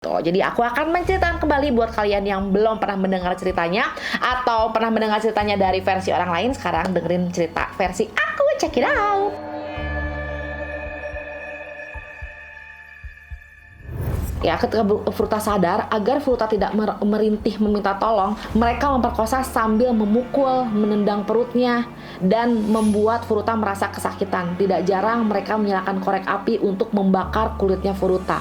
Jadi aku akan menceritakan kembali buat kalian yang belum pernah mendengar ceritanya atau pernah mendengar ceritanya dari versi orang lain, sekarang dengerin cerita versi aku. Check it out. Ya, ketika Furuta sadar, agar Furuta tidak merintih meminta tolong, mereka memperkosa sambil memukul, menendang perutnya, dan membuat Furuta merasa kesakitan. Tidak jarang mereka menyalakan korek api untuk membakar kulitnya Furuta.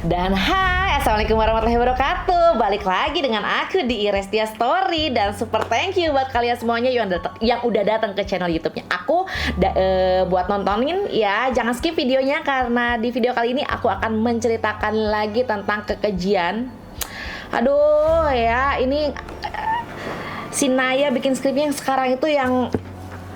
Dan hai, assalamualaikum warahmatullahi wabarakatuh. Balik lagi dengan aku di Irestia Story. Dan super thank you buat kalian semuanya yang udah datang ke channel YouTube-nya aku buat nontonin ya. Jangan skip videonya karena di video kali ini aku akan menceritakan lagi tentang kekejian. Aduh ya, ini si Naya bikin skripnya yang sekarang itu yang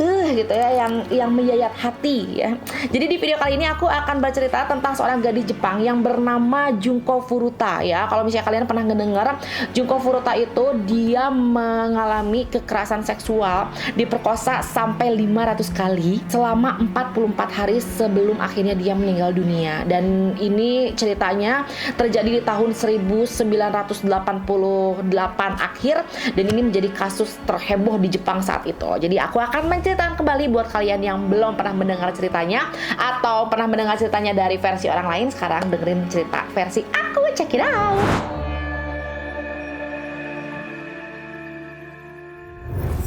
gitu ya, yang menyayat hati ya. Jadi di video kali ini aku akan bercerita tentang seorang gadis Jepang yang bernama Junko Furuta ya. Kalau misalnya kalian pernah mendengar, Junko Furuta itu dia mengalami kekerasan seksual, diperkosa sampai 500 kali selama 44 hari sebelum akhirnya dia meninggal dunia. Dan ini ceritanya terjadi di tahun 1988 akhir, dan ini menjadi kasus terheboh di Jepang saat itu. Jadi aku akan menceritakan kembali buat kalian yang belum pernah mendengar ceritanya atau pernah mendengar ceritanya dari versi orang lain, sekarang dengerin cerita versi aku. Check it out.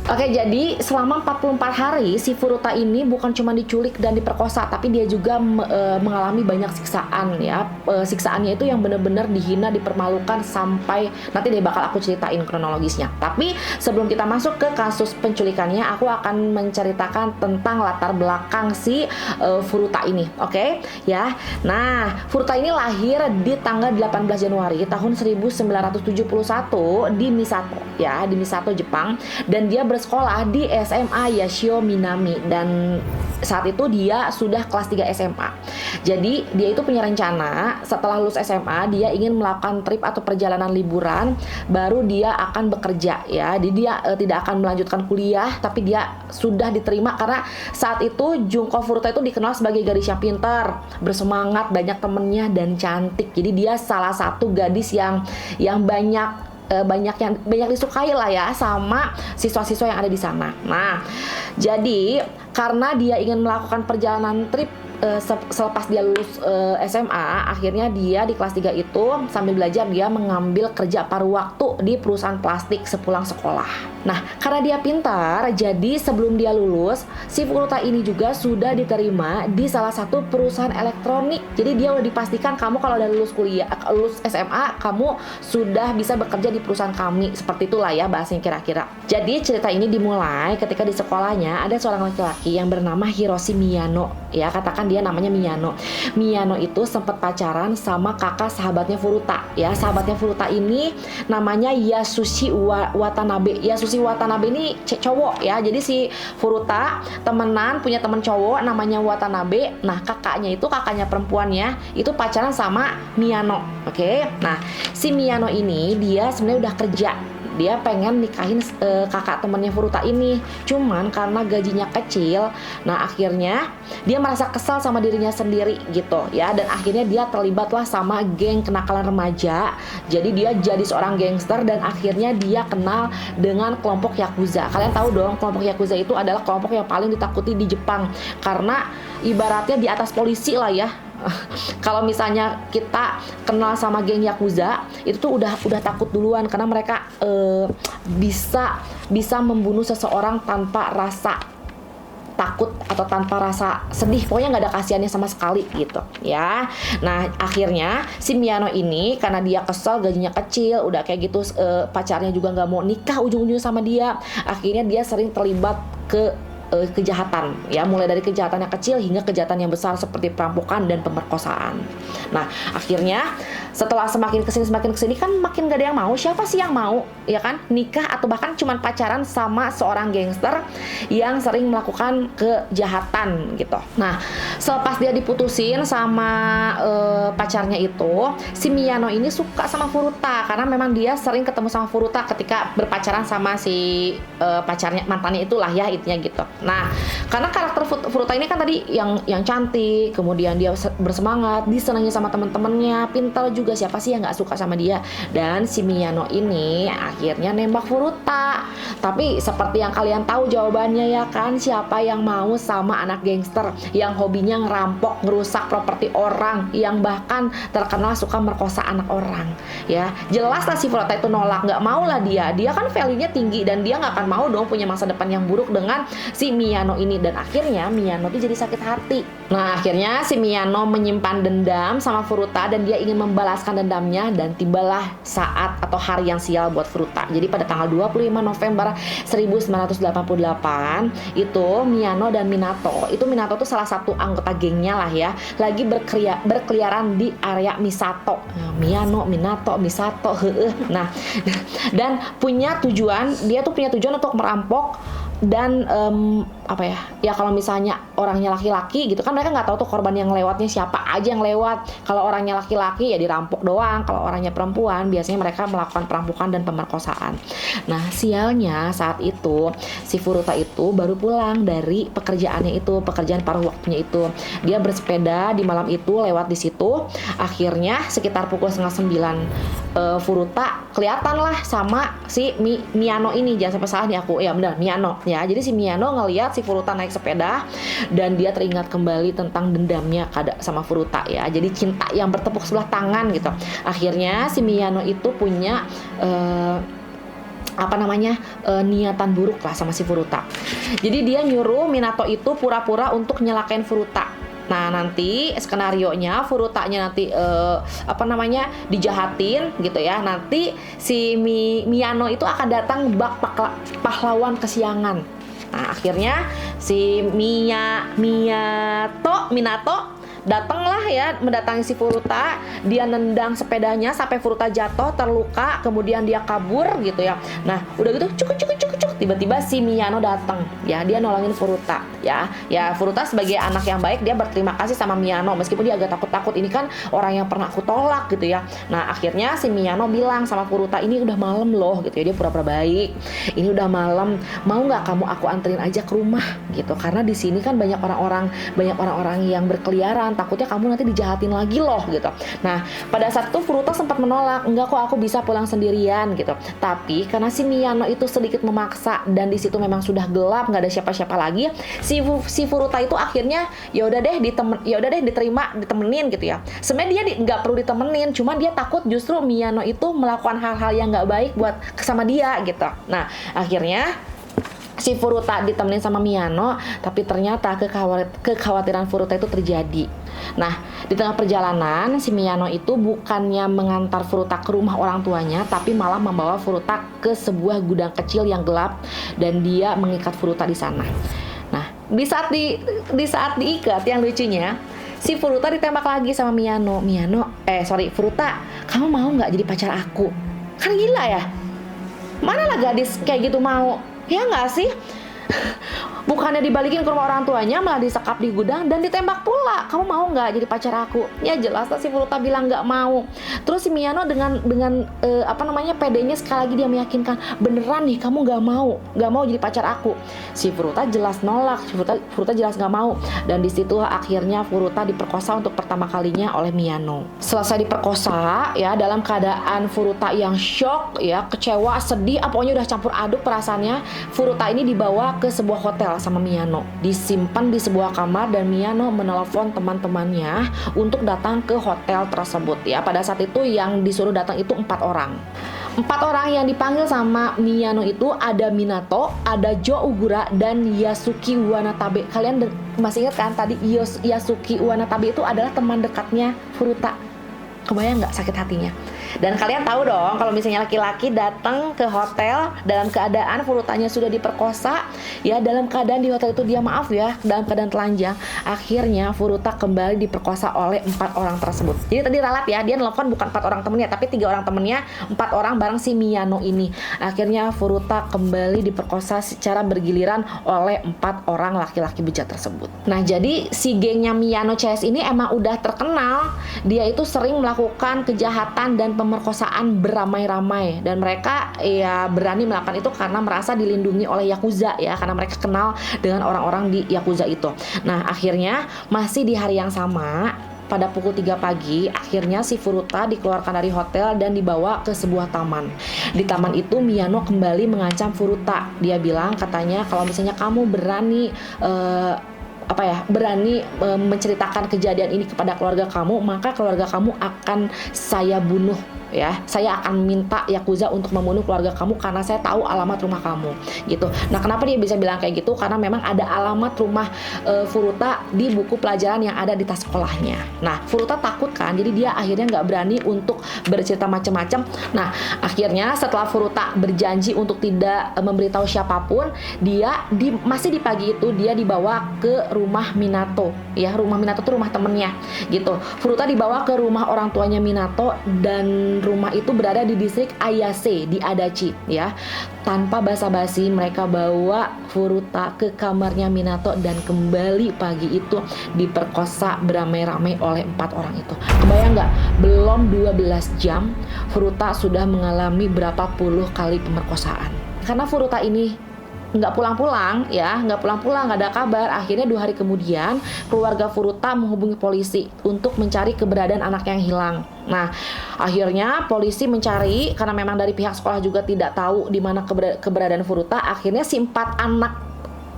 Oke, jadi selama 44 hari si Furuta ini bukan cuma diculik dan diperkosa, tapi dia juga mengalami banyak siksaan ya. Siksaannya itu yang benar-benar dihina, dipermalukan, sampai nanti deh bakal aku ceritain kronologisnya. Tapi sebelum kita masuk ke kasus penculikannya, aku akan menceritakan tentang latar belakang si Furuta ini. Oke ya. Nah, Furuta ini lahir di tanggal 18 Januari tahun 1971 di Misato ya, di Misato, Jepang, dan dia bersekolah di SMA Yashio Minami, dan saat itu dia sudah kelas 3 SMA. Jadi dia itu punya rencana setelah lulus SMA dia ingin melakukan trip atau perjalanan liburan, baru dia akan bekerja ya. Jadi dia tidak akan melanjutkan kuliah, tapi dia sudah diterima karena saat itu Junko Furuta itu dikenal sebagai gadis yang pintar, bersemangat, banyak temennya, dan cantik. Jadi dia salah satu gadis yang banyak disukai lah ya sama siswa-siswa yang ada di sana. Nah, jadi karena dia ingin melakukan perjalanan trip selepas dia lulus SMA, akhirnya dia di kelas 3 itu sambil belajar dia mengambil kerja paruh waktu di perusahaan plastik sepulang sekolah. Nah, karena dia pintar, jadi sebelum dia lulus, si Furuta ini juga sudah diterima di salah satu perusahaan elektronik. Jadi dia udah dipastikan, kamu kalau udah lulus SMA, kamu sudah bisa bekerja di perusahaan kami. Seperti itulah ya bahasanya kira-kira. Jadi cerita ini dimulai ketika di sekolahnya ada seorang laki-laki yang bernama Hiroshi Miyano ya, katakan dia namanya Miyano. Miyano itu sempat pacaran sama kakak sahabatnya Furuta ya. Sahabatnya Furuta ini namanya Yasushi Watanabe. Yasushi Watanabe ini cowok ya. Jadi si Furuta punya teman cowok namanya Watanabe. Nah, kakaknya perempuannya itu pacaran sama Miyano. Oke. Nah, si Miyano ini dia sebenarnya udah kerja. Dia pengen nikahin kakak temannya Furuta ini, cuman karena gajinya kecil, nah akhirnya dia merasa kesal sama dirinya sendiri gitu ya, dan akhirnya dia terlibatlah sama geng kenakalan remaja. Jadi dia jadi seorang gangster, dan akhirnya dia kenal dengan kelompok Yakuza. Kalian tahu dong, kelompok Yakuza itu adalah kelompok yang paling ditakuti di Jepang karena ibaratnya di atas polisi lah ya. Kalau misalnya kita kenal sama geng Yakuza, itu tuh udah takut duluan karena mereka bisa membunuh seseorang tanpa rasa takut atau tanpa rasa sedih. Pokoknya nggak ada kasihannya sama sekali gitu ya. Nah, akhirnya si Miyano ini karena dia kesel, gajinya kecil, udah kayak gitu, pacarnya juga nggak mau nikah ujung-ujungnya sama dia. Akhirnya dia sering terlibat ke kejahatan ya, mulai dari kejahatan yang kecil hingga kejahatan yang besar seperti perampokan dan pemerkosaan. Nah, akhirnya setelah semakin kesini kan makin gak ada yang mau. Siapa sih yang mau ya kan nikah atau bahkan cuman pacaran sama seorang gangster yang sering melakukan kejahatan gitu. Nah, selepas dia diputusin sama pacarnya itu, si Miyano ini suka sama Furuta karena memang dia sering ketemu sama Furuta ketika berpacaran sama si pacarnya, mantannya itulah ya intinya gitu. Nah, karena karakter Furuta ini kan tadi yang cantik, kemudian dia bersemangat, disenangi sama teman-temannya, pintar juga, siapa sih yang nggak suka sama dia. Dan si Miyano ini akhirnya nembak Furuta. Tapi seperti yang kalian tahu jawabannya ya kan, siapa yang mau sama anak gangster yang hobinya ngerampok, ngerusak properti orang, yang bahkan terkenal suka merkosa anak orang. Ya, jelas lah si Furuta itu nolak, nggak mau lah dia kan value-nya tinggi dan dia nggak akan mau dong punya masa depan yang buruk dengan si Miyano ini. Dan akhirnya Miyano tuh jadi sakit hati. Nah, akhirnya si Miyano menyimpan dendam sama Furuta dan dia ingin membalaskan dendamnya, dan tibalah saat atau hari yang sial buat Furuta. Jadi pada tanggal 25 November 1988 itu Miyano dan Minato, itu Minato tuh salah satu anggota gengnya lah ya, lagi berkeliaran di area Misato. Nah, Miyano, Minato, Misato, nah, dan dia tuh punya tujuan untuk merampok. Dan apa ya kalau misalnya orangnya laki-laki gitu kan, mereka nggak tahu tuh korban yang lewatnya siapa aja yang lewat. Kalau orangnya laki-laki ya dirampok doang, kalau orangnya perempuan biasanya mereka melakukan perampokan dan pemerkosaan. Nah, sialnya saat itu si Furuta itu baru pulang dari pekerjaannya itu, pekerjaan paruh waktunya itu. Dia bersepeda di malam itu lewat di situ. Akhirnya sekitar pukul 8:30 Furuta kelihatan lah sama si Miyano ini. Jangan sampai salah nih aku, ya benar Miyano ya. Jadi si Miyano ngelihat si Furuta naik sepeda dan dia teringat kembali tentang dendamnya sama Furuta ya. Jadi cinta yang bertepuk sebelah tangan gitu. Akhirnya si Miyano itu punya niatan buruk lah sama si Furuta. Jadi dia nyuruh Minato itu pura-pura untuk nyelakain Furuta. Nah, nanti skenarionya Furutanya nanti dijahatin gitu ya. Nanti si Miyano itu akan datang bak pahlawan kesiangan. Nah, akhirnya si Minato datanglah ya mendatangi si Furuta. Dia nendang sepedanya sampai Furuta jatuh terluka, kemudian dia kabur gitu ya. Nah, udah gitu cuk tiba-tiba si Miyano datang ya, dia nolongin Furuta ya. Furuta sebagai anak yang baik dia berterima kasih sama Miyano meskipun dia agak takut-takut, ini kan orang yang pernah aku tolak gitu ya. Nah, akhirnya si Miyano bilang sama Furuta, ini udah malam loh gitu ya, dia pura-pura baik. Ini udah malam, mau nggak kamu aku anterin aja ke rumah gitu, karena di sini kan banyak orang-orang yang berkeliaran, takutnya kamu nanti dijahatin lagi loh gitu. Nah, pada saat itu Furuta sempat menolak, enggak kok aku bisa pulang sendirian gitu. Tapi karena si Miyano itu sedikit memaksa dan di situ memang sudah gelap, nggak ada siapa-siapa lagi, si Furuta itu akhirnya ya udah deh ditemenin gitu ya. Sebenarnya dia nggak perlu ditemenin, cuman dia takut justru Miyano itu melakukan hal-hal yang nggak baik buat sama dia gitu. Nah, akhirnya si Furuta ditemenin sama Miyano, tapi ternyata kekhawatiran Furuta itu terjadi. Nah, di tengah perjalanan si Miyano itu bukannya mengantar Furuta ke rumah orang tuanya, tapi malah membawa Furuta ke sebuah gudang kecil yang gelap dan dia mengikat Furuta di sana. Nah, di saat diikat, yang lucunya si Furuta ditembak lagi sama Miyano. Furuta, kamu mau nggak jadi pacar aku? Kan gila ya, mana lah gadis kayak gitu mau, ya nggak sih? Bukannya dibalikin ke rumah orang tuanya, malah disekap di gudang dan ditembak pula. Kamu mau nggak jadi pacar aku? Ya jelas lah si Furuta bilang nggak mau. Terus si Miyano dengan pedenya sekali lagi dia meyakinkan, beneran nih kamu nggak mau jadi pacar aku. Si Furuta jelas nolak, Furuta jelas nggak mau. Dan di situ akhirnya Furuta diperkosa untuk pertama kalinya oleh Miyano. Selesai diperkosa ya, dalam keadaan Furuta yang shock ya, kecewa, sedih, pokoknya udah campur aduk perasaannya. Furuta ini dibawa ke sebuah hotel sama Miyano, disimpan di sebuah kamar, dan Miyano menelepon teman-temannya untuk datang ke hotel tersebut ya. Pada saat itu yang disuruh datang itu 4 orang. 4 orang yang dipanggil sama Miyano itu ada Minato, ada Jo Ugura, dan Yasuki Wanatabe. Kalian masih ingat kan tadi Yasuki Wanatabe itu adalah teman dekatnya Furuta. Kebayang nggak sakit hatinya? Dan kalian tahu dong kalau misalnya laki-laki datang ke hotel dalam keadaan Furutanya sudah diperkosa ya, dalam keadaan di hotel itu dia dalam keadaan telanjang. Akhirnya Furuta kembali diperkosa oleh 4 orang tersebut. Jadi tadi ralat ya, dia nelfon bukan 4 orang temennya tapi 3 orang temennya, 4 orang bareng si Miyano ini. Akhirnya Furuta kembali diperkosa secara bergiliran oleh 4 orang laki-laki bejat tersebut. Nah, jadi si gengnya Miyano CS ini emang udah terkenal, dia itu sering melakukan kejahatan dan pemerkosaan beramai-ramai, dan mereka ya berani melakukan itu karena merasa dilindungi oleh Yakuza ya, karena mereka kenal dengan orang-orang di Yakuza itu. Nah, akhirnya masih di hari yang sama, pada pukul 3 pagi, akhirnya si Furuta dikeluarkan dari hotel dan dibawa ke sebuah taman. Di taman itu Miyano kembali mengancam Furuta. Dia bilang katanya kalau misalnya kamu berani menceritakan kejadian ini kepada keluarga kamu, maka keluarga kamu akan saya bunuh ya. Saya akan minta Yakuza untuk membunuh keluarga kamu karena saya tahu alamat rumah kamu gitu. Nah, kenapa dia bisa bilang kayak gitu? Karena memang ada alamat rumah Furuta di buku pelajaran yang ada di tas sekolahnya. Nah, Furuta takut kan, jadi dia akhirnya nggak berani untuk bercerita macam-macam. Nah, akhirnya setelah Furuta berjanji untuk tidak memberitahu siapapun, dia masih di pagi itu dia dibawa ke rumah Minato ya. Rumah Minato tuh rumah temennya gitu. Furuta dibawa ke rumah orang tuanya Minato, dan rumah itu berada di distrik Ayase di Adachi ya. Tanpa basa-basi mereka bawa Furuta ke kamarnya Minato, dan kembali pagi itu diperkosa beramai-ramai oleh 4 orang itu. Kebayang nggak? Belum 12 jam Furuta sudah mengalami berapa puluh kali pemerkosaan. Karena Furuta ini nggak pulang-pulang ya, nggak ada kabar. Akhirnya 2 hari kemudian keluarga Furuta menghubungi polisi untuk mencari keberadaan anak yang hilang. Nah, akhirnya polisi mencari, karena memang dari pihak sekolah juga tidak tahu di mana keberadaan Furuta. Akhirnya si 4 anak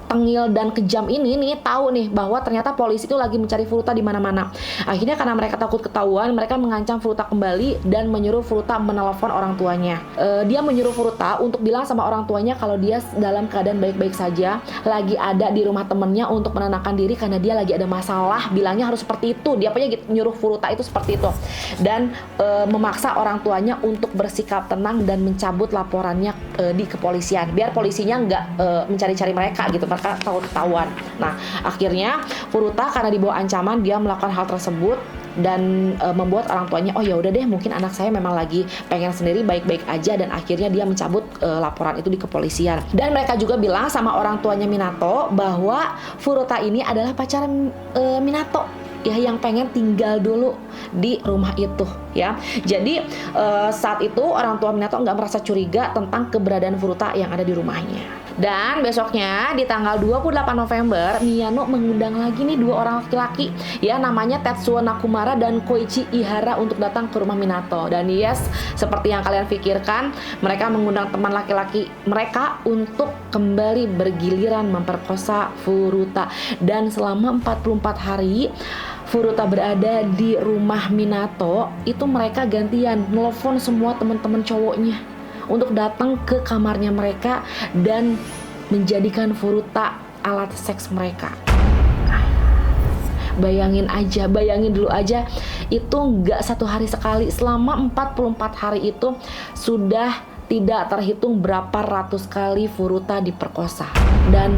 tengil dan kejam ini nih tahu nih bahwa ternyata polisi itu lagi mencari Furuta di mana-mana. Akhirnya karena mereka takut ketahuan, mereka mengancam Furuta kembali dan menyuruh Furuta menelepon orang tuanya. Dia menyuruh Furuta untuk bilang sama orang tuanya kalau dia dalam keadaan baik-baik saja, lagi ada di rumah temennya untuk menenangkan diri karena dia lagi ada masalah. Bilangnya harus seperti itu. Dia punya gitu, nyuruh Furuta itu seperti itu, dan memaksa orang tuanya untuk bersikap tenang dan mencabut laporannya di kepolisian biar polisinya nggak mencari-cari mereka gitu. Mereka takut ketahuan. Nah, akhirnya Furuta karena dibawa ancaman, dia melakukan hal tersebut dan membuat orang tuanya, oh ya udah deh, mungkin anak saya memang lagi pengen sendiri baik-baik aja, dan akhirnya dia mencabut laporan itu di kepolisian. Dan mereka juga bilang sama orang tuanya Minato bahwa Furuta ini adalah pacaran Minato ya, yang pengen tinggal dulu di rumah itu ya. Jadi saat itu orang tua Minato nggak merasa curiga tentang keberadaan Furuta yang ada di rumahnya. Dan besoknya di tanggal 28 November Miyano mengundang lagi nih 2 orang laki-laki ya, namanya Tetsuo Nakumara dan Koichi Ihara untuk datang ke rumah Minato. Dan yes, seperti yang kalian pikirkan, mereka mengundang teman laki-laki mereka untuk kembali bergiliran memperkosa Furuta. Dan selama 44 hari Furuta berada di rumah Minato, itu mereka gantian nelfon semua teman-teman cowoknya untuk datang ke kamarnya mereka dan menjadikan Furuta alat seks mereka. Bayangin dulu aja, itu nggak 1 hari sekali, selama 44 hari itu sudah tidak terhitung berapa ratus kali Furuta diperkosa dan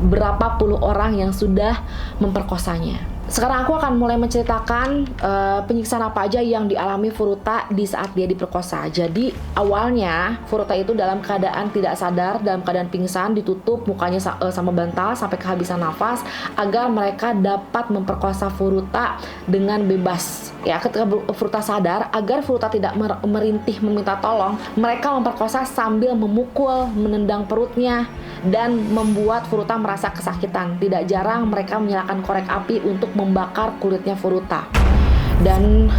berapa puluh orang yang sudah memperkosanya. Sekarang aku akan mulai menceritakan penyiksaan apa aja yang dialami Furuta di saat dia diperkosa. Jadi awalnya Furuta itu dalam keadaan tidak sadar, dalam keadaan pingsan, ditutup mukanya sama bantal sampai kehabisan nafas agar mereka dapat memperkosa Furuta dengan bebas. Ya, ketika Furuta sadar, agar Furuta tidak merintih meminta tolong, mereka memperkosa sambil memukul, menendang perutnya, dan membuat Furuta merasa kesakitan. Tidak jarang mereka menyalakan korek api untuk membakar kulitnya Furuta. Dan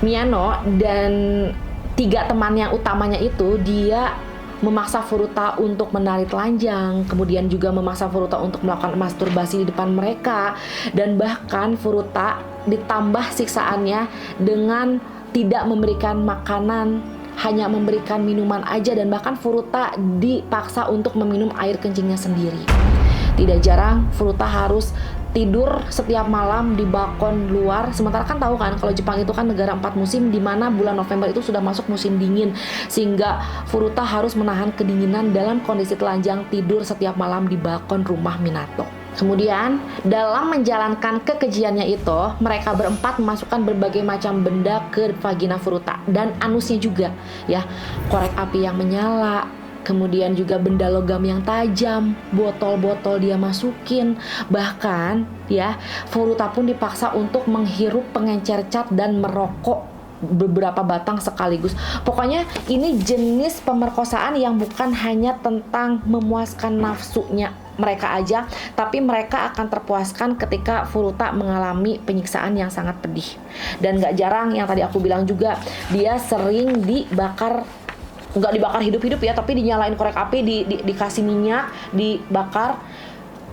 Miyano dan 3 teman yang utamanya itu, dia memaksa Furuta untuk menari telanjang, kemudian juga memaksa Furuta untuk melakukan masturbasi di depan mereka, dan bahkan Furuta ditambah siksaannya dengan tidak memberikan makanan, hanya memberikan minuman aja, dan bahkan Furuta dipaksa untuk meminum air kencingnya sendiri. Tidak jarang Furuta harus tidur setiap malam di balkon luar. Sementara kan tahu kan kalau Jepang itu kan negara 4 musim, di mana bulan November itu sudah masuk musim dingin, sehingga Furuta harus menahan kedinginan dalam kondisi telanjang tidur setiap malam di balkon rumah Minato. Kemudian dalam menjalankan kekejiannya itu, mereka berempat memasukkan berbagai macam benda ke vagina Furuta dan anusnya juga ya. Korek api yang menyala, kemudian juga benda logam yang tajam, botol-botol dia masukin. Bahkan ya, Furuta pun dipaksa untuk menghirup pengencer cat dan merokok beberapa batang sekaligus. Pokoknya ini jenis pemerkosaan yang bukan hanya tentang memuaskan nafsunya mereka aja, tapi mereka akan terpuaskan ketika Furuta mengalami penyiksaan yang sangat pedih. Dan gak jarang yang tadi aku bilang juga, dia sering dibakar, nggak dibakar hidup-hidup ya, tapi dinyalain korek api, dikasih minyak, dibakar,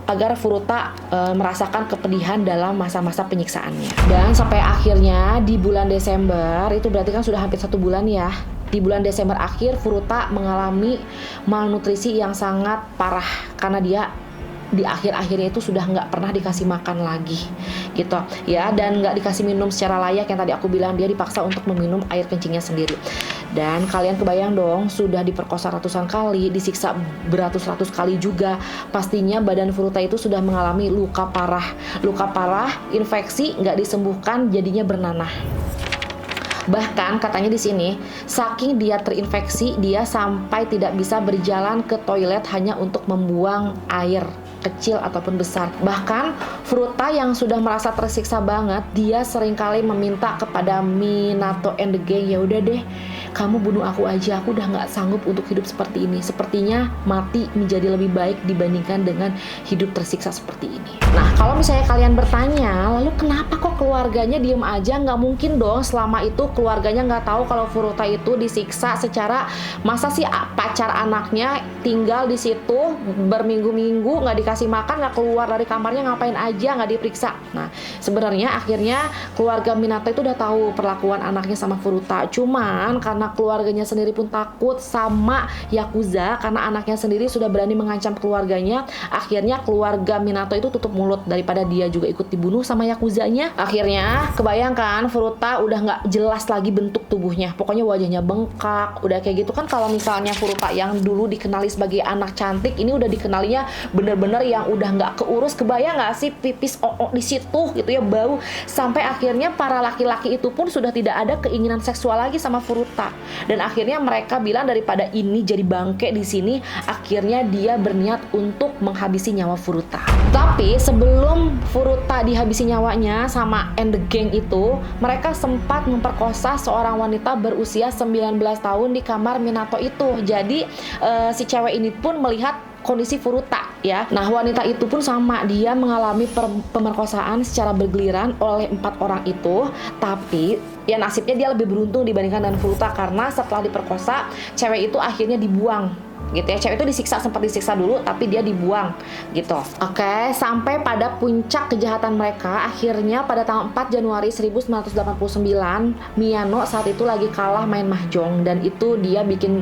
agar Furuta merasakan kepedihan dalam masa-masa penyiksaannya. Dan sampai akhirnya di bulan Desember, itu berarti kan sudah hampir 1 bulan ya. Di bulan Desember akhir, Furuta mengalami malnutrisi yang sangat parah karena dia di akhir-akhirnya itu sudah nggak pernah dikasih makan lagi gitu ya, dan nggak dikasih minum secara layak. Yang tadi aku bilang, dia dipaksa untuk meminum air kencingnya sendiri. Dan kalian kebayang dong, sudah diperkosa ratusan kali, disiksa beratus-ratus kali juga, pastinya badan Furuta itu sudah mengalami luka parah, infeksi nggak disembuhkan, jadinya bernanah. Bahkan katanya di sini, saking dia terinfeksi, dia sampai tidak bisa berjalan ke toilet hanya untuk membuang air kecil ataupun besar. Bahkan Furuta yang sudah merasa tersiksa banget, dia seringkali meminta kepada Minato and the gang, ya udah deh, kamu bunuh aku aja, aku udah nggak sanggup untuk hidup seperti ini. Sepertinya mati menjadi lebih baik dibandingkan dengan hidup tersiksa seperti ini. Nah, kalau misalnya kalian bertanya, lalu kenapa kok keluarganya diem aja? Nggak mungkin dong selama itu keluarganya nggak tahu kalau Furuta itu disiksa secara, masa sih pacar anaknya tinggal di situ berminggu-minggu nggak dikasih makan, nggak keluar dari kamarnya, ngapain aja, nggak diperiksa. Nah, sebenarnya akhirnya keluarga Minato itu udah tahu perlakuan anaknya sama Furuta. Cuman karena keluarganya sendiri pun takut sama Yakuza, karena anaknya sendiri sudah berani mengancam keluarganya, akhirnya keluarga Minato itu tutup mulut daripada dia juga ikut dibunuh sama Yakuzanya. Akhirnya kebayangkan Furuta udah nggak jelas lagi bentuk tubuhnya, pokoknya wajahnya bengkak, udah kayak gitu kan. Kalau misalnya Furuta yang dulu dikenali sebagai anak cantik, ini udah dikenalinya bener-bener yang udah nggak keurus. Kebayang nggak sih pipis di situ gitu ya, bau, sampai akhirnya para laki-laki itu pun sudah tidak ada keinginan seksual lagi sama Furuta. Dan akhirnya mereka bilang daripada ini jadi bangke di sini, akhirnya dia berniat untuk menghabisi nyawa Furuta. Tapi sebelum Furuta dihabisi nyawanya sama and the gang itu, mereka sempat memperkosa seorang wanita berusia 19 tahun di kamar Minato itu. Jadi si cewek ini pun melihat kondisi Furuta ya. Nah, wanita itu pun sama, dia mengalami pemerkosaan secara bergiliran oleh 4 orang itu. Tapi ya nasibnya dia lebih beruntung dibandingkan dengan Furuta, karena setelah diperkosa, cewek itu akhirnya dibuang gitu ya. Cewek itu sempat disiksa dulu, tapi dia dibuang gitu. Oke, sampai pada puncak kejahatan mereka, akhirnya pada tanggal 4 Januari 1989, Miyano saat itu lagi kalah main mahjong, dan itu dia bikin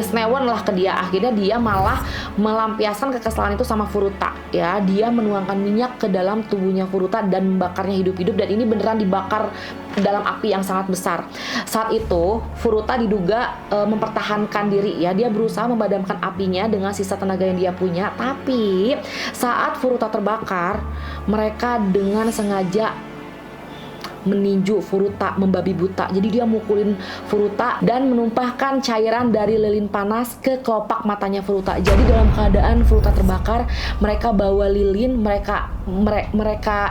senewan lah ke dia. Akhirnya dia malah melampiaskan kekesalan itu sama Furuta ya. Dia menuangkan minyak ke dalam tubuhnya Furuta dan membakarnya hidup-hidup, dan ini beneran dibakar dalam api yang sangat besar. Saat itu Furuta diduga mempertahankan diri ya. Dia berusaha memadamkan apinya dengan sisa tenaga yang dia punya. Tapi saat Furuta terbakar, mereka dengan sengaja meninju Furuta, membabi buta. Jadi dia mukulin Furuta dan menumpahkan cairan dari lilin panas ke kelopak matanya Furuta. Jadi dalam keadaan Furuta terbakar, mereka bawa lilin, mereka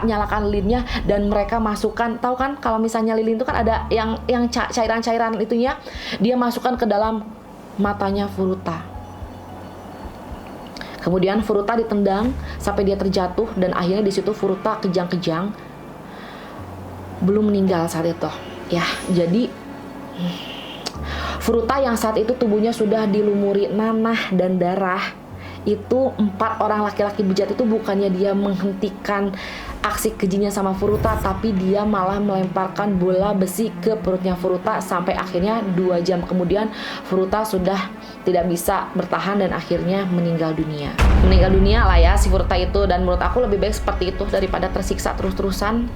nyalakan lilinnya, dan mereka masukkan, tahu kan kalau misalnya lilin itu kan ada yang cairan-cairan itunya, dia masukkan ke dalam matanya Furuta. Kemudian Furuta ditendang sampai dia terjatuh, dan akhirnya di situ Furuta kejang-kejang, belum meninggal saat itu ya. Jadi Furuta yang saat itu tubuhnya sudah dilumuri nanah dan darah, itu 4 orang laki-laki bejat itu bukannya dia menghentikan aksi kejinya sama Furuta, tapi dia malah melemparkan bola besi ke perutnya Furuta, sampai akhirnya 2 jam kemudian Furuta sudah tidak bisa bertahan dan akhirnya meninggal dunia lah ya si Furuta itu. Dan menurut aku lebih baik seperti itu daripada tersiksa terus-terusan.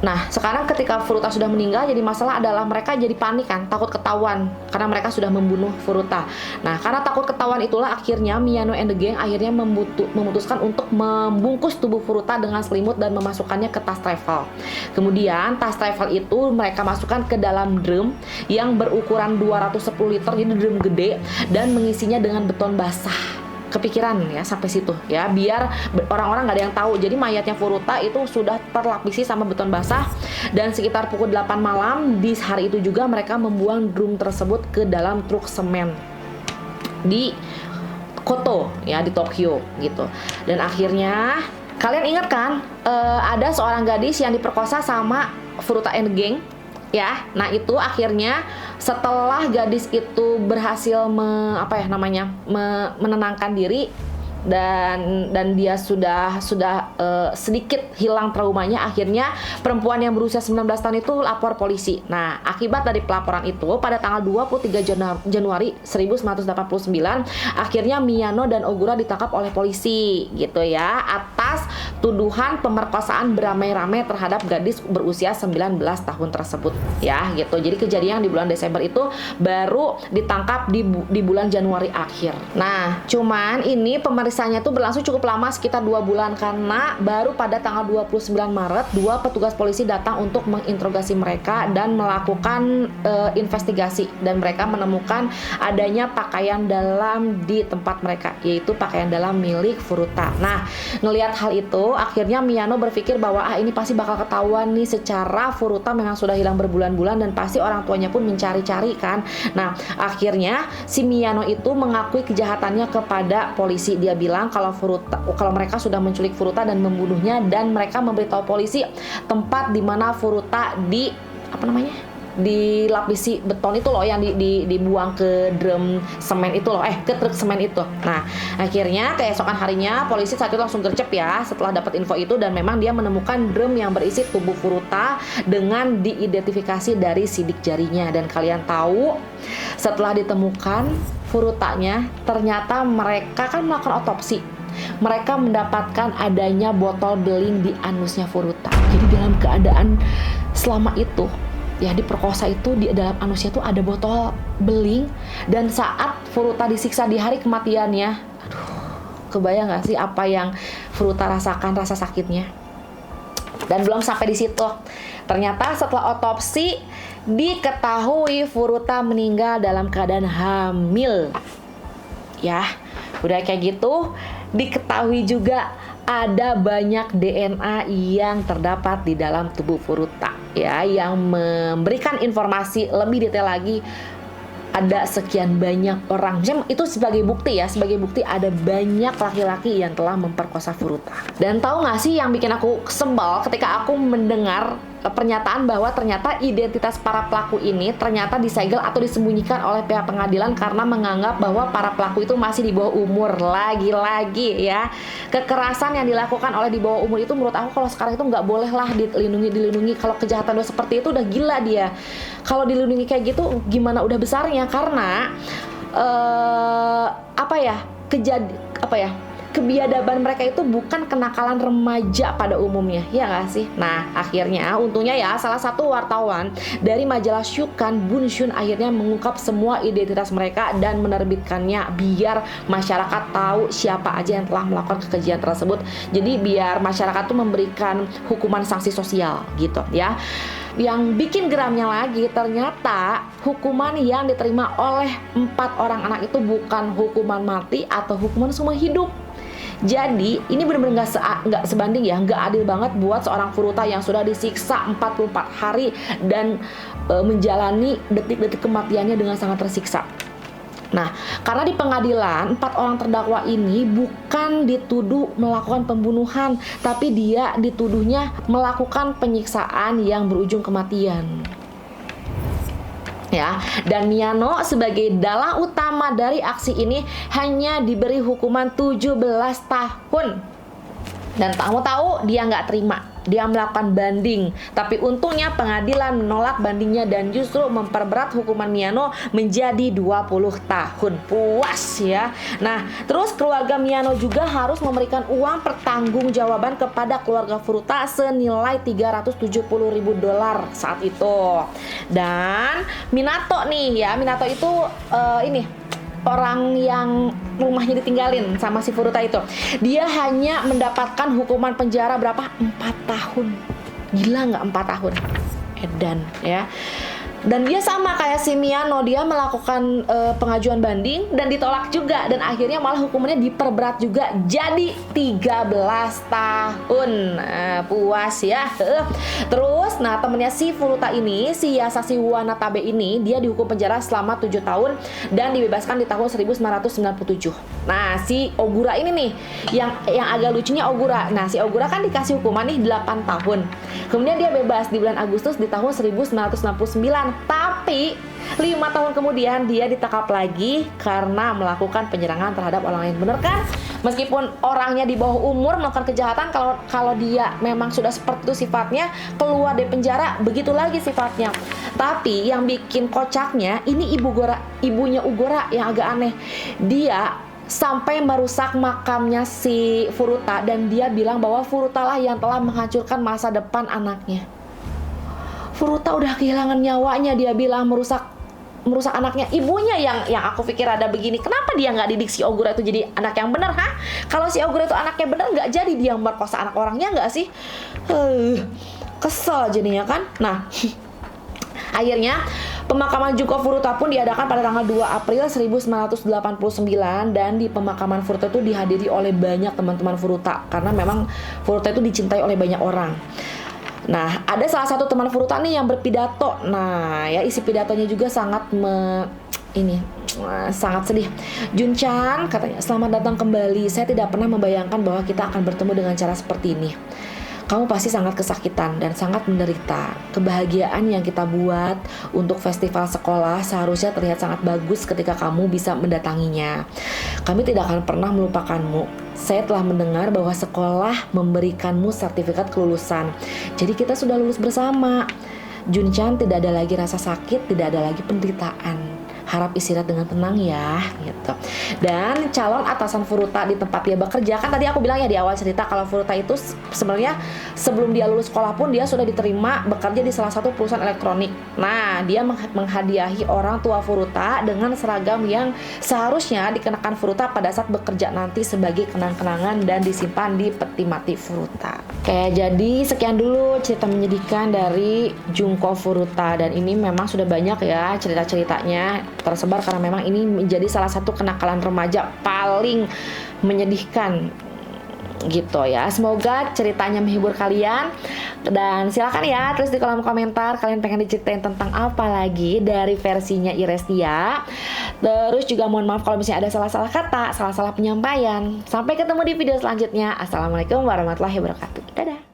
Nah, sekarang ketika Furuta sudah meninggal, jadi masalah adalah mereka jadi panik kan, takut ketahuan karena mereka sudah membunuh Furuta. Nah, karena takut ketahuan itulah akhirnya Miyano and the gang akhirnya memutuskan untuk membungkus tubuh Furuta dengan selimut dan memasukkannya ke tas travel. Kemudian tas travel itu mereka masukkan ke dalam drum yang berukuran 210 liter, jadi drum gede, dan mengisinya dengan beton basah. kepikiran ya sampai situ ya, biar orang-orang nggak ada yang tahu. Jadi mayatnya Furuta itu sudah terlapisi sama beton basah, dan sekitar pukul 8 malam di hari itu juga mereka membuang drum tersebut ke dalam truk semen di Koto ya, di Tokyo gitu. Dan akhirnya kalian ingat kan ada seorang gadis yang diperkosa sama Furuta and Gang ya. Nah itu akhirnya setelah gadis itu berhasil menenangkan diri dan dia sudah sedikit hilang traumanya, akhirnya perempuan yang berusia 19 tahun itu lapor polisi. Nah, akibat dari pelaporan itu pada tanggal 23 Januari 1989 akhirnya Miyano dan Ogura ditangkap oleh polisi gitu ya, atas tuduhan pemerkosaan beramai-ramai terhadap gadis berusia 19 tahun tersebut ya gitu. Jadi kejadian di bulan Desember itu baru ditangkap di bulan Januari akhir. Nah, cuman ini pemeriksaannya tuh berlangsung cukup lama, sekitar 2 bulan, karena baru pada tanggal 29 Maret 2 petugas polisi datang untuk menginterogasi mereka dan melakukan investigasi, dan mereka menemukan adanya pakaian dalam di tempat mereka, yaitu pakaian dalam milik Furuta. Nah, ngelihat hal itu akhirnya Miyano berpikir bahwa ini pasti bakal ketahuan nih, secara Furuta memang sudah hilang berbulan-bulan dan pasti orang tuanya pun mencari-cari kan. Nah, akhirnya si Miyano itu mengakui kejahatannya kepada polisi. Dia bilang kalau mereka sudah menculik Furuta dan membunuhnya, dan mereka memberitahu polisi tempat di mana Furuta dilapisi beton itu loh, yang dibuang ke drum semen itu loh, ke truk semen itu. Nah, akhirnya keesokan harinya polisi saat itu langsung gercep ya setelah dapat info itu, dan memang dia menemukan drum yang berisi tubuh Furuta dengan diidentifikasi dari sidik jarinya. Dan kalian tahu, setelah ditemukan Furutanya, ternyata mereka kan melakukan otopsi. Mereka mendapatkan adanya botol beling di anusnya Furuta. Jadi dalam keadaan selama itu ya diperkosa itu, di dalam anusnya tuh ada botol beling, dan saat Furuta disiksa di hari kematiannya, aduh, kebayang gak sih apa yang Furuta rasakan, rasa sakitnya. Dan belum sampai di situ, ternyata setelah otopsi diketahui Furuta meninggal dalam keadaan hamil. Ya, udah kayak gitu, diketahui juga ada banyak DNA yang terdapat di dalam tubuh Furuta ya, yang memberikan informasi lebih detail lagi. Ada sekian banyak orang, misalnya itu sebagai bukti ya, sebagai bukti ada banyak laki-laki yang telah memperkosa Furuta. Dan tahu nggak sih yang bikin aku sebel ketika aku mendengar pernyataan bahwa ternyata identitas para pelaku ini ternyata disegel atau disembunyikan oleh pihak pengadilan karena menganggap bahwa para pelaku itu masih di bawah umur. Lagi-lagi ya, kekerasan yang dilakukan oleh di bawah umur itu menurut aku kalau sekarang itu nggak boleh lah dilindungi. Kalau kejahatan seperti itu udah gila dia. Kalau dilindungi kayak gitu gimana udah besarnya, karena kebiadaban mereka itu bukan kenakalan remaja pada umumnya, ya nggak sih? Nah, akhirnya untungnya ya salah satu wartawan dari majalah Shukan, Bunshun, akhirnya mengungkap semua identitas mereka dan menerbitkannya biar masyarakat tahu siapa aja yang telah melakukan kekejian tersebut. Jadi biar masyarakat tuh memberikan hukuman sanksi sosial gitu ya. Yang bikin geramnya lagi, ternyata hukuman yang diterima oleh 4 orang anak itu bukan hukuman mati atau hukuman seumur hidup. Jadi ini benar-benar nggak sebanding ya, nggak adil banget buat seorang Furuta yang sudah disiksa 44 hari dan menjalani detik-detik kematiannya dengan sangat tersiksa. Nah, karena di pengadilan 4 orang terdakwa ini bukan dituduh melakukan pembunuhan, tapi dia dituduhnya melakukan penyiksaan yang berujung kematian. Ya, dan Miyano sebagai dalang utama dari aksi ini hanya diberi hukuman 17 tahun. Dan kamu tahu dia nggak terima, dia melakukan banding. Tapi untungnya pengadilan menolak bandingnya dan justru memperberat hukuman Miyano menjadi 20 tahun. Puas ya. Nah, terus keluarga Miyano juga harus memberikan uang pertanggungjawaban kepada keluarga Furuta senilai $370.000 saat itu. Dan Minato nih ya, Minato itu orang yang rumahnya ditinggalin sama si Furuta itu. Dia hanya mendapatkan hukuman penjara berapa? 4 tahun. Gila nggak 4 tahun? Edan ya. Dan dia sama kayak si Miyano, dia melakukan pengajuan banding dan ditolak juga, dan akhirnya malah hukumannya diperberat juga jadi 13 tahun. Puas ya. Terus nah temennya si Furuta ini, si Yasashi Wanatabe ini, dia dihukum penjara selama 7 tahun dan dibebaskan di tahun 1997. Nah si Ogura ini nih yang agak lucunya Ogura. Nah si Ogura kan dikasih hukuman nih 8 tahun. Kemudian dia bebas di bulan Agustus di tahun 1969. Tapi 5 tahun kemudian dia ditangkap lagi karena melakukan penyerangan terhadap orang lain. Bener kan? Meskipun orangnya di bawah umur melakukan kejahatan, kalau dia memang sudah seperti itu sifatnya, keluar dari penjara begitu lagi sifatnya. Tapi yang bikin kocaknya ini ibunya Ogura yang agak aneh. Dia sampai merusak makamnya si Furuta dan dia bilang bahwa Furuta lah yang telah menghancurkan masa depan anaknya. Furuta udah kehilangan nyawanya, dia bilang merusak anaknya. Ibunya yang aku pikir ada begini, kenapa dia nggak didik si Ogura itu jadi anak yang benar, ha? Kalau si Ogura itu anaknya benar, nggak jadi dia merkosa anak orangnya, nggak sih? Kesel jadinya kan. Nah akhirnya pemakaman Junko Furuta pun diadakan pada tanggal 2 April 1989 dan di pemakaman Furuta itu dihadiri oleh banyak teman-teman Furuta karena memang Furuta itu dicintai oleh banyak orang. Nah, ada salah satu teman Furuta nih yang berpidato. Nah, ya isi pidatonya juga sangat sangat sedih. Jun-chan katanya, "Selamat datang kembali. Saya tidak pernah membayangkan bahwa kita akan bertemu dengan cara seperti ini. Kamu pasti sangat kesakitan dan sangat menderita. Kebahagiaan yang kita buat untuk festival sekolah seharusnya terlihat sangat bagus ketika kamu bisa mendatanginya. Kami tidak akan pernah melupakanmu. Saya telah mendengar bahwa sekolah memberikanmu sertifikat kelulusan. Jadi kita sudah lulus bersama. Jun-chan, tidak ada lagi rasa sakit, tidak ada lagi penderitaan. Harap istirahat dengan tenang ya," gitu. Dan calon atasan Furuta di tempat dia bekerja, kan tadi aku bilang ya di awal cerita kalau Furuta itu sebenarnya sebelum dia lulus sekolah pun dia sudah diterima bekerja di salah satu perusahaan elektronik. Nah, dia menghadiahi orang tua Furuta dengan seragam yang seharusnya dikenakan Furuta pada saat bekerja nanti sebagai kenang-kenangan dan disimpan di peti mati Furuta. Oke, jadi sekian dulu cerita menyedihkan dari Junko Furuta, dan ini memang sudah banyak ya cerita-ceritanya tersebar karena memang ini menjadi salah satu kenakalan remaja paling menyedihkan gitu ya. Semoga ceritanya menghibur kalian, dan silakan ya tulis di kolom komentar kalian pengen diceritain tentang apa lagi dari versinya Irestia. Terus juga mohon maaf kalau misalnya ada salah-salah kata, salah-salah penyampaian. Sampai ketemu di video selanjutnya. Assalamualaikum warahmatullahi wabarakatuh. Dadah.